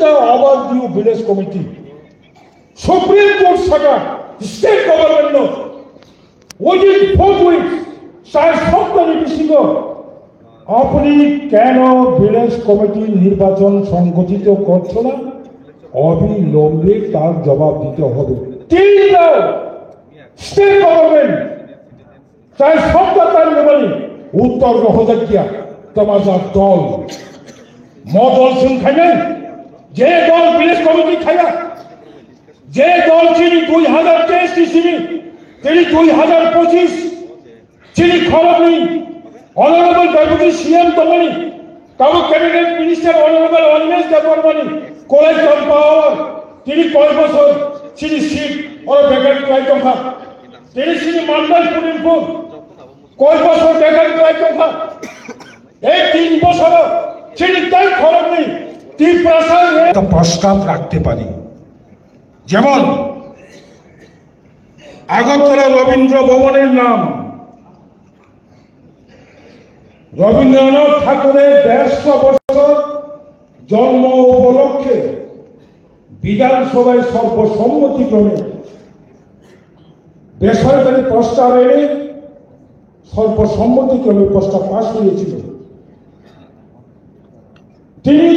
the overdue village committee. Supreme Court Saga, state government no. Within 4 weeks, size সপ্তাহে বেশি আপনি কেন village committee নির্বাচন সংগঠিত করছো না? অবিলম্বে তার জবাব দিতে হবে। স্টেট গভর্নমেন্ট চাই সপ্তাহ তার নেবানি উত্তর রহদাকিয়া তোমার দল মদল সিং খাইলেন যে দল ভিলেজ কমিটি খাইয়া যে দল চিনি 2023 চিনি তিনি 2025 চিনি খবর নেই অনারেবল ডেপুটি সিএম তমনি কাবু ক্যাবিনেট মিনিস্টার অনারেবল অনিমেষ দেববর্মনি কোলেকশন পাওয়ার তিনি কয় বছর চিনি সিট ওর বেকার কয় টঙ্কা তিনি চিনি মান্ডাল পুলিনপুর কয় বছর বেকার কয় টঙ্কা এই 3 বছর চিনি তাই খবর নেই তিন প্রশাসন প্রস্তাব রাখতে পারি যেমন আগরতলা রবীন্দ্র ভবনের নাম রবীন্দ্রনাথ ঠাকুরের 150 বছর জন্ম উপলক্ষে বিধানসভায় সর্বসম্মতিক্রমে বেসরকারি প্রস্তাব এনে সর্বসম্মতিক্রমে প্রস্তাব পাশ হয়েছিল। তিনি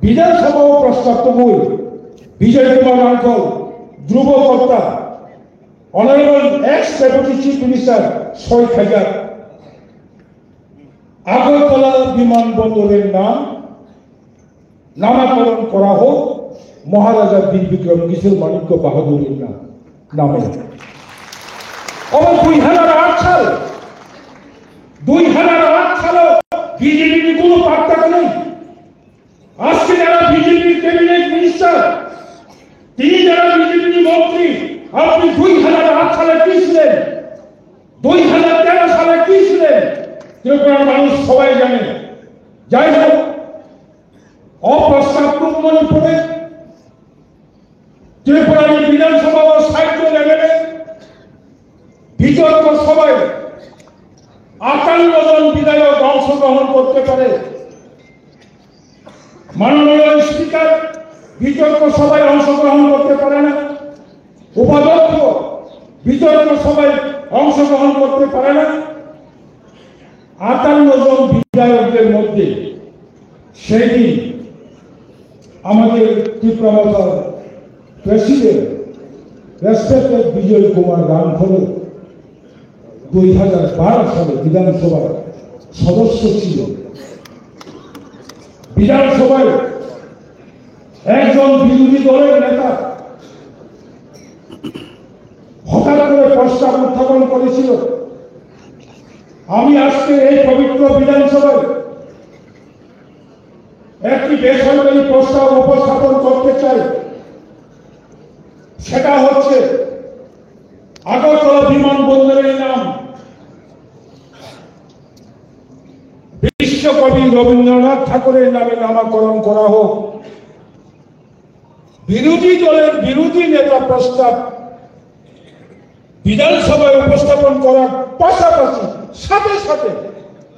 বিধানসভা প্রস্তাব তবুল বিজয় কুমার আঙ্কল ধ্রুব কর্তা honourable ex deputy chief minister শহীদ হাজার আগরতলা বিমানবন্দরের নামকরণ করা হোক মহারাজা বীর বিক্রম কিশোর মাণিক্য বাহাদুরের নামে। আবার 2008 সাল বিজেপির কোনো পাত্তা নেই। আজকে যারা বিজেপির ক্যাবিনেট মিনিস্টার তিনি যারা বিজেপির মন্ত্রী আপনি 2008 সালে কি ছিলেন 2013 সালে কি ছিলেন ত্রিপুরার মানুষ সবাই জানে। যাই হোক অপ্রস্তাব মনে পড়ে ত্রিপুরার বিধানসভা ও সাহিত্য লেভেলে বিতর্ক সভায় 58 জন বিধায়ক অংশগ্রহণ করতে পারে। মাননীয় স্পিকার বিতর্ক সভায় অংশগ্রহণ করতে পারে না, উপাধ্যক্ষ বিতর্ক সভায় অংশগ্রহণ করতে পারে না। 58 জন বিধায়কদের মধ্যে সেই দিন আমাদের ত্রিপুরা প্রেসিডেন্ট রেসপেক্টেড বিজয় কুমার রামফল 2012 সালে বিধানসভার সদস্য ছিল। বিধানসভায় একজন বিরোধী দলের নেতা হঠাৎ করে প্রস্তাব উত্থাপন করেছিল আমি আজকে এই পবিত্র বিধানসভায় একটি বেসরকারি প্রস্তাব উপস্থাপন করতে চাই। সেটা হচ্ছে আগরতলা বিমানবন্দরের নাম বিশ্বকবি রবীন্দ্রনাথ ঠাকুরের নামে নামকরণ করা হোক। বিরোধী দলের বিরোধী নেতা প্রস্তাব বিধানসভায় উপস্থাপন করার পাশাপাশি সাথে সাথে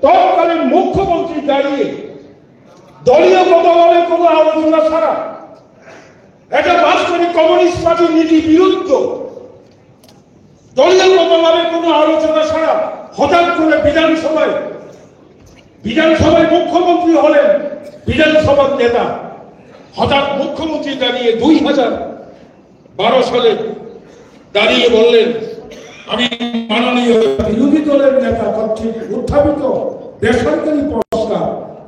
তৎকালীন মুখ্যমন্ত্রী দাঁড়িয়ে দলীয় মতবাদে কোনো আলোচনা ছাড়া এটা বাস্তবে কমিউনিস্ট পার্টির নীতি বিরুদ্ধ দলীয় মতবাদে কোনো আলোচনা ছাড়া হঠাৎ করে বিধানসভায় মুখ্যমন্ত্রী হলেন বিধানসভার নেতা হঠাৎ মুখ্যমন্ত্রী দাঁড়িয়ে 2012 সালে দাঁড়িয়ে বললেন আমি মাননীয় বিরোধী দলের নেতা কর্তৃক উত্থাপিত বেসরকারি প্রস্তাব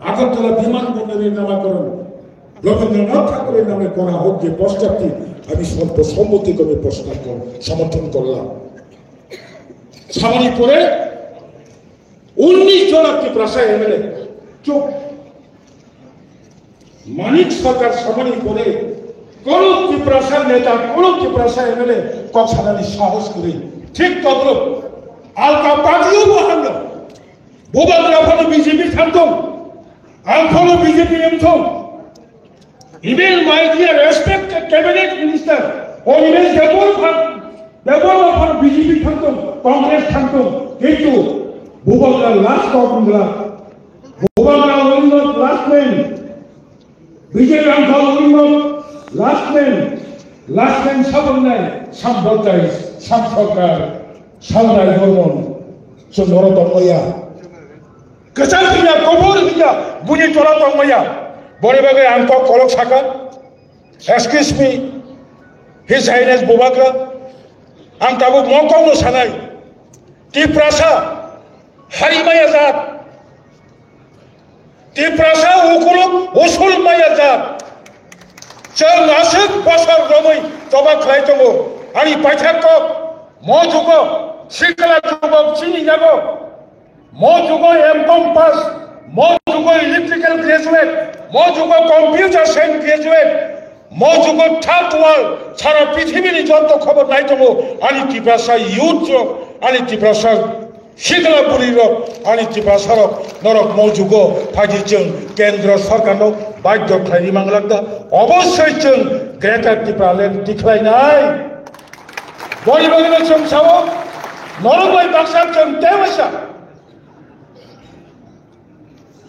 আগরতলা বিমানবন্দরের নামকরণ রবীন্দ্রনাথ ঠাকুরের নামে করা হোক যে প্রস্তাবটি আমি সর্বসম্মতিক্রমে প্রস্তাব সমর্থন করলাম। সামনে পরে 19 জন ত্রিপুরাশায় এমএলএ চুপ। মানিক সরকার সামনে পরে কোন ত্রিপুরাশার নেতা কোন ত্রিপুরাশায় এমএলএ কক্সানি সাহস করে ঠিক তদ্রুপ আলকা পার্টিও বহাল ভূবাদ্রা ফলো বিজেপি থামতম আল ফলো বিজেপি এমথম ইমেল মাইডিয়া respected cabinet minister Animesh Debbarma BJP থামতম কংগ্রেস থামতম কিন্তু ভূবাদ্রা লাস্ট গভর্নমেন্ট ভূবাদ্রা লাস্ট লাস্টম্যান বিজয় রামফল লাস্টম্যান সাবন্যায় সাম্প্রদায় সামসরকার সালনায় ধর্মন চন্দ্র তন্ময়া কেসাল হিয়া কবর হিয়া বুনি তোলা তন্ময়া বড় বাগে আন্ত কলক শাখা এক্সকিউজ মি হিজ হাইনেস বুবাগ্রা आं दाबो मकावनो सानाय तिप्रासा हारिमाया जात तिप्रासा उकुलुक उसूल माया जात जों आसुक बसर रमै जबा खालाय दङ आंनि बायथाखौ म जुग सिखला जुग चिनि जागो म जुग एमकम पास म जुग इलेक्ट्रिकल ग्रेजुएट म जुग कम्पिउटार साइन्स ग्रेजुएट मजुग थार्ड वर्ल्ड सारा पृथ्वीनि जन्त खबर नाय दङ आनि तिप्रासा युथ आनि तिप्रासा सिगलापुरी आनि तिप्रासा नरक मजुग फाइदि जों केन्द्र सरकारनाव बाध्य खालामनो मांगलांदा अबस्यै जों ग्रेटार तिप्रालेण्ड दिख्लायनाय बयबो जों सावो नरबाय बाक्सा जों देवसा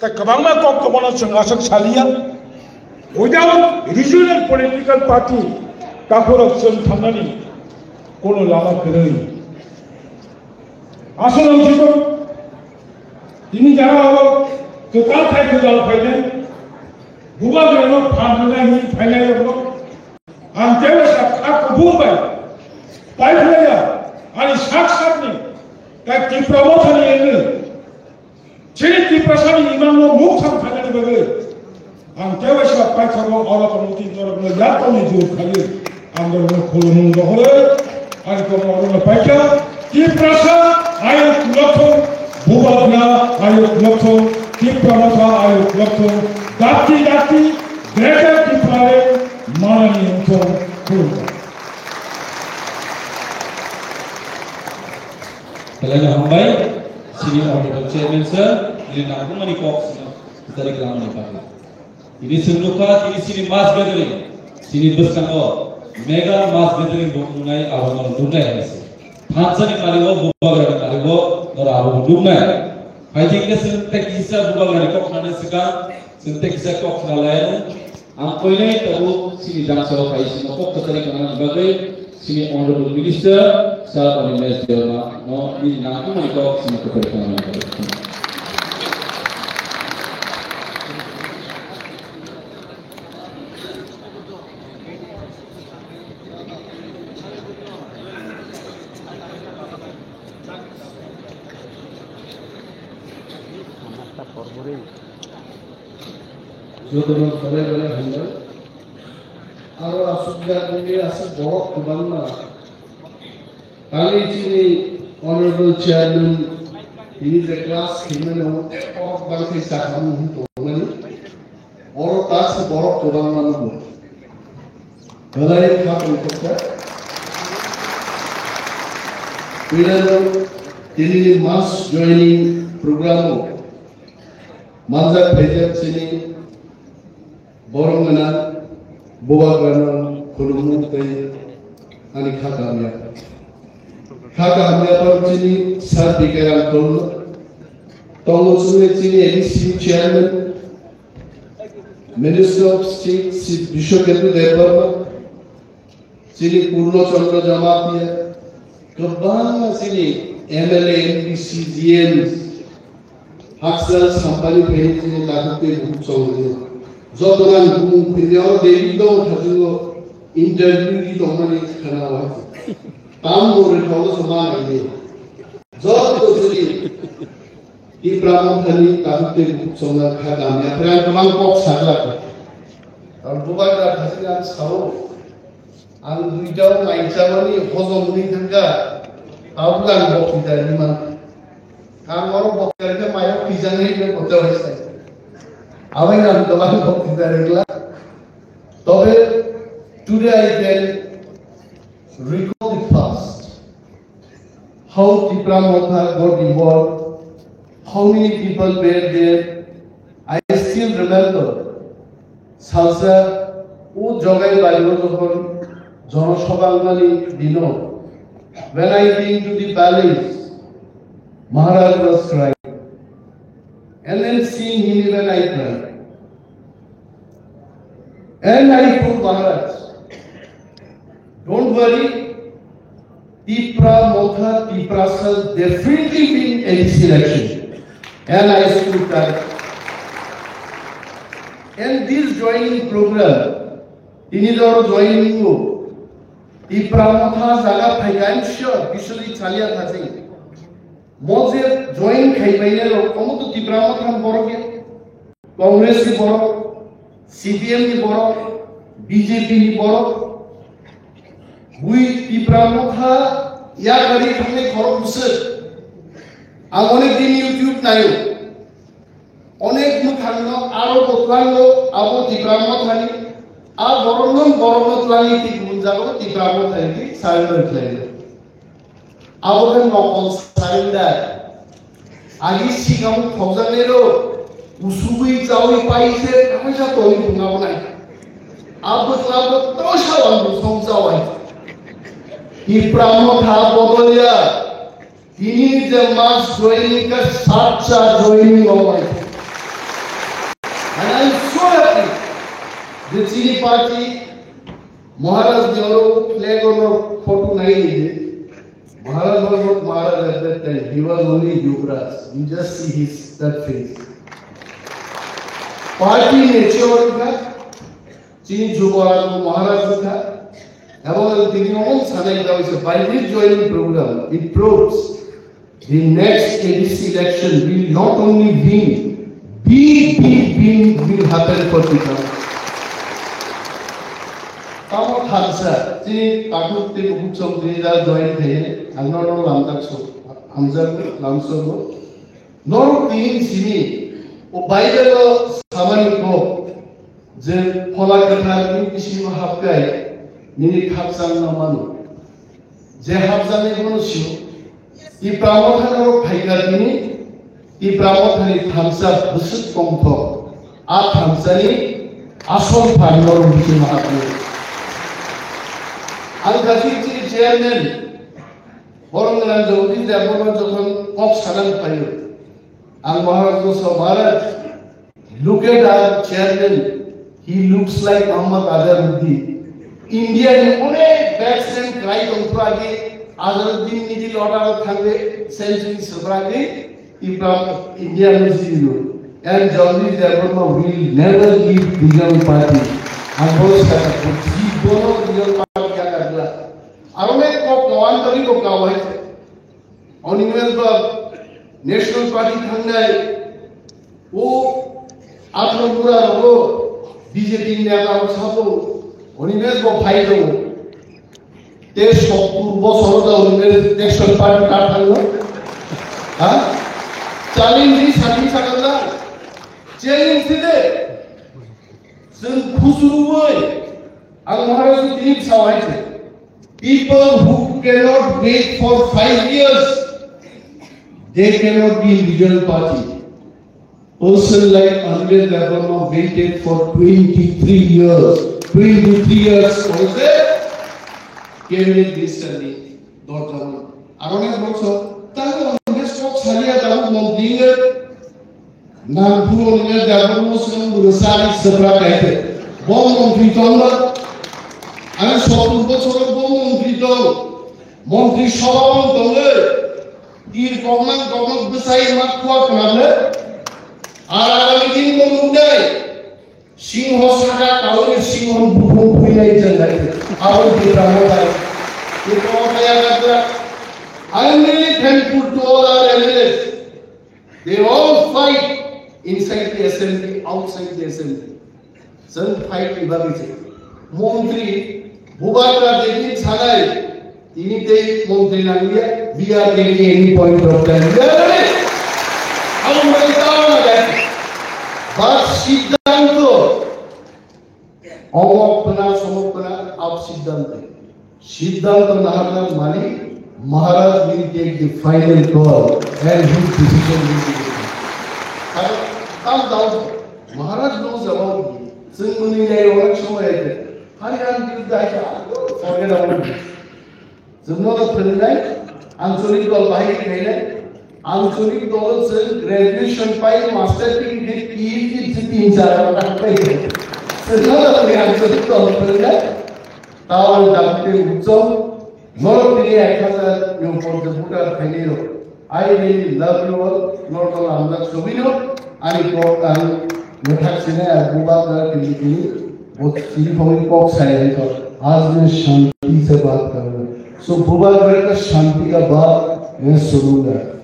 दा गोबांमा कक्टबनाव जों आसक सालिया without regional political party kakurok जों थांनानै कोनो लामा गैयै आसल ओंथिखौ दिनै जाना हबो गोकाल थाय गोजाल फायनाय बुबा गोनाव फाननायनि फायनायाव आं देवसा खाखौ बुंबाय बायफैया आंनि साखसाबनि दा तिप्रामाव थानायनो जेरै तिप्रासानि इमाननो मुख थांफानायनि बागै आं देवसा बायथाराव अरातमुति दरबनो यातनि जुर खायो आंदोरनो खुलुमु गहरे आं गमरनो बायथा तिप्रासा आयो कुलथो बुबाग्ना आयो कुलथो तिप्रामाथा आयो कुलथो दाति ग्रेटार तिप्राले मानानि उथो खुलुमु Kalanya hambai sini honorable chairman sir ini nakumani koks dari kelamani pakai ini senuka ini sini mass gathering sini bersama mega mass gathering bungai awal bungai ini Hansani kaliwo bubagra kaliwo nora abu bungai haji ini sentek isa bubagra kok nane sekarang sentek isa kok nalayan angkoi ini tahu sini dangsau kai sini kok ketari kanan bagai sini honorable minister saat orang Malaysia no ini nakumani kok sini ketari kanan bagai Jodoh balik hamba, arwah sudah ini asal borok ke mana? Kali ini honorable chairman ini kelas kita nak borok bangsa saham untuk mana? Borok tas borok ke mana pun. Kalau ini apa untuk kita? Bila ini mass joining program, manjat belajar sini. Borongana, Bubagrana, Kulumutai, ani Khagamia. Khagamia Parchini, Sardikaran Tolu, Tolosue Chini, NC Chairman, Minister of State, Bishoketu Deparma, Chini Purno Chandra Jamapia, Kabana Chini, MLA, NBC, GMs, Haksal Sampani Pehini, Lakute Bukchong. Zodoran bung pinjau Davido hasilnya interview di domani kenal tamu rekod sama ini Zodo jadi di pramukhani kahute sama khagamnya peran kemang kok salah kalau bukan dah hasilnya sawo ang video main sama ni hozom ni tengga abulan bok kita ni mah kalau orang bok kerja mayor pisang ni dia betul betul Awak nak doang kok tidak regular. Tapi today I can recall the past. How Tipramotha got involved. How many people were there. I still remember. Salsa, o jogai bailo jokhon jonoshabangani dino. When I came to the palace, Maharaj was crying. And then seeing him even I cried. And I told Maharaj, don't worry, Tipra Motha, Tiprasa definitely win ADC election. And I stood there. And this joining program, in our joining group, Tipra Motha Zaga Paigan sure, visually Chalia Thazi. Mose join Kaibaina, come to Tipra Motha Boroke, Congress ni Borok, CPM ni Borok, BJP ni Borok. We Tipramotha ya gari khamne khorok busur. Amonek din YouTube nayo. Onek mukhanno aro botlango abo Tipramothani. A boronotlani tik munjago Tipramothani surrender claim. Abo kan nokol surrender. Agi sigam khojanero usugui jawi paise kamisa toi thungabo nai. Abo tlabo tosha wandu somjawai. Tipramotha Bodolia, he is a mass joining, a Satcha joining of my. And I am so happy. The Chini party, Maharaj Joro, flag on a photo 9. Maharaj was not Maharaj at that time, he was only Yuvraj. You just see his that face. Party nature, Chini Jubara, Maharaj. About the own Sanai by this joining program, it proves the next ADC election will not only win, big win will happen for Tikram. Tamo Hansa, Tini Katuk Tik Uksum Trida joined here, and not all Lamtakso, Hamza Lamso, nor Tini Sini, Obaidalo Samaniko, the Polakatan Kishima Hakai. Nini Kapsan Namanu. Jehapsan Evolution. Tipramothan Paigatini, Tipramothan Hamsa Busut Pompo, At Hamsani, Asol Panor Vikimahapu. Al-Ghazi chairman, Borongan Jodi, the Borongan of Salam Payo. And Maharaj Maharaj, look at our chairman, he looks like Ahmad Azharuddin. India ne one batsman try kontragi Azharuddin niji lota thangbe century sabragi India ne zero and Jolly Development will never leave Bigam party and those जी दोनों Bigam party क्या करना अरुणे को कौन तरी को काव है और इनमें तो नेशनल पार्टी थंगा है वो आप लोग पूरा लोगो बीजेपी ने आना उठाओ Universe को फायदो देश को पूर्व सरोदा universe नेशनल पार्टी काटल लो हाँ चैलेंज ही साथी सकता चैलेंज सीधे जन खुशरू हुए अगर महाराज को तीन सवाल थे people who cannot wait for 5 years they cannot be in regional party person like Anil Devarma waited for 23 years 23 years also came in this study Dortmund. Around also, tahu Congress kok salia tahu montringan, nampu orang Devarma Muslim berusaha seberapa itu. Bom montri tolong, anak suatu bocor bom montri tolong, montri sabang tolong, dir government besar mak kuat kenapa? Arah ini memudai. Singho Saka Kauri Singho Buku Puyai Jandai. Our Tipramotha. I am really thankful to all our elders. They all fight inside the assembly, outside the assembly. Some fight Ibabise. Montri, Bubaka Devi Sanai. Ini day Montri Nangia. We are getting any point of time. How many times? But Siddhanto, Omopana, Somopana, of Siddhanta. Siddhanta Nahana Mani, Maharaj will take the final call and his decision will be taken. Come down. Maharaj knows about me. Singmuni Nay Oraksho, Harihan will die. Forget about it. Zumno the Prinai, Ansuri Dolbai Kaila. Ansuri Dolce graduation by master degree PhD in Sarah. Sesuatu yang betul benar. Tahun dapet ucap, Lord pilih ekor yang pada bukan khair. I really love you all. Lord kalau anda subino, ani kau kan letak sini buat pilih. वो सिर्फ Kock side का आज मैं शांति से बात कर रहा हूँ सो बुबा का शांति का बात मैं सुनूंगा